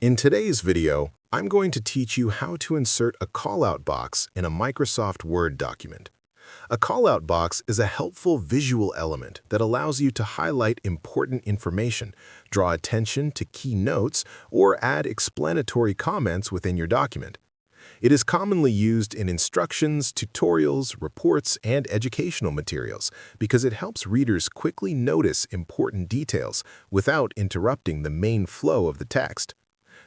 In today's video, I'm going to teach you how to insert a callout box in a Microsoft Word document. A callout box is a helpful visual element that allows you to highlight important information, draw attention to key notes, or add explanatory comments within your document. It is commonly used in instructions, tutorials, reports, and educational materials because it helps readers quickly notice important details without interrupting the main flow of the text.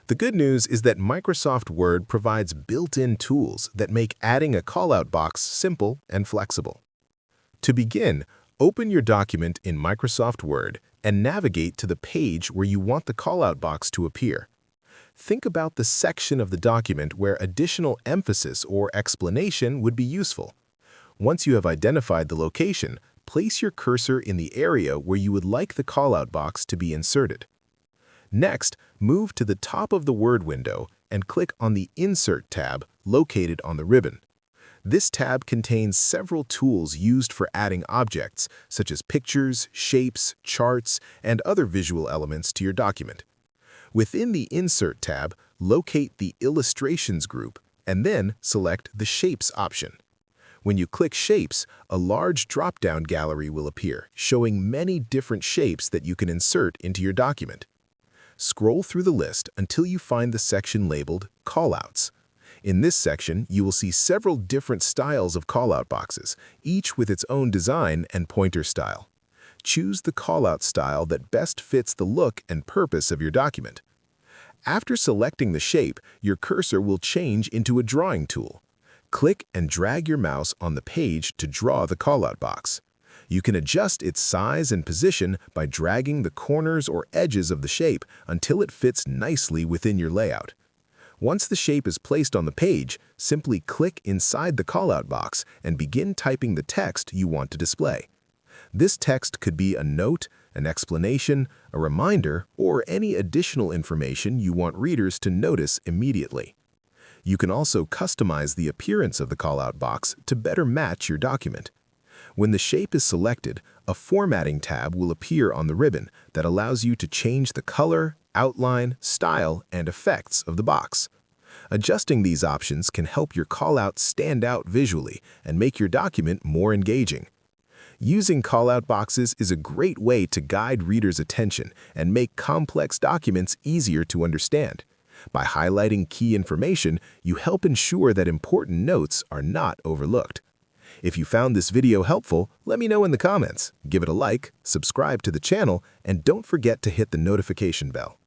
The good news is that Microsoft Word provides built-in tools that make adding a callout box simple and flexible. To begin, open your document in Microsoft Word and navigate to the page where you want the callout box to appear. Think about the section of the document where additional emphasis or explanation would be useful. Once you have identified the location, place your cursor in the area where you would like the callout box to be inserted. Next, move to the top of the Word window and click on the Insert tab located on the ribbon. This tab contains several tools used for adding objects, such as pictures, shapes, charts, and other visual elements to your document. Within the Insert tab, locate the Illustrations group and then select the Shapes option. When you click Shapes, a large drop-down gallery will appear, showing many different shapes that you can insert into your document. Scroll through the list until you find the section labeled Callouts. In this section, you will see several different styles of callout boxes, each with its own design and pointer style. Choose the callout style that best fits the look and purpose of your document. After selecting the shape, your cursor will change into a drawing tool. Click and drag your mouse on the page to draw the callout box. You can adjust its size and position by dragging the corners or edges of the shape until it fits nicely within your layout. Once the shape is placed on the page, simply click inside the callout box and begin typing the text you want to display. This text could be a note, an explanation, a reminder, or any additional information you want readers to notice immediately. You can also customize the appearance of the callout box to better match your document. When the shape is selected, a Formatting tab will appear on the ribbon that allows you to change the color, outline, style, and effects of the box. Adjusting these options can help your callout stand out visually and make your document more engaging. Using callout boxes is a great way to guide readers' attention and make complex documents easier to understand. By highlighting key information, you help ensure that important notes are not overlooked. If you found this video helpful, let me know in the comments. Give it a like, subscribe to the channel, and don't forget to hit the notification bell.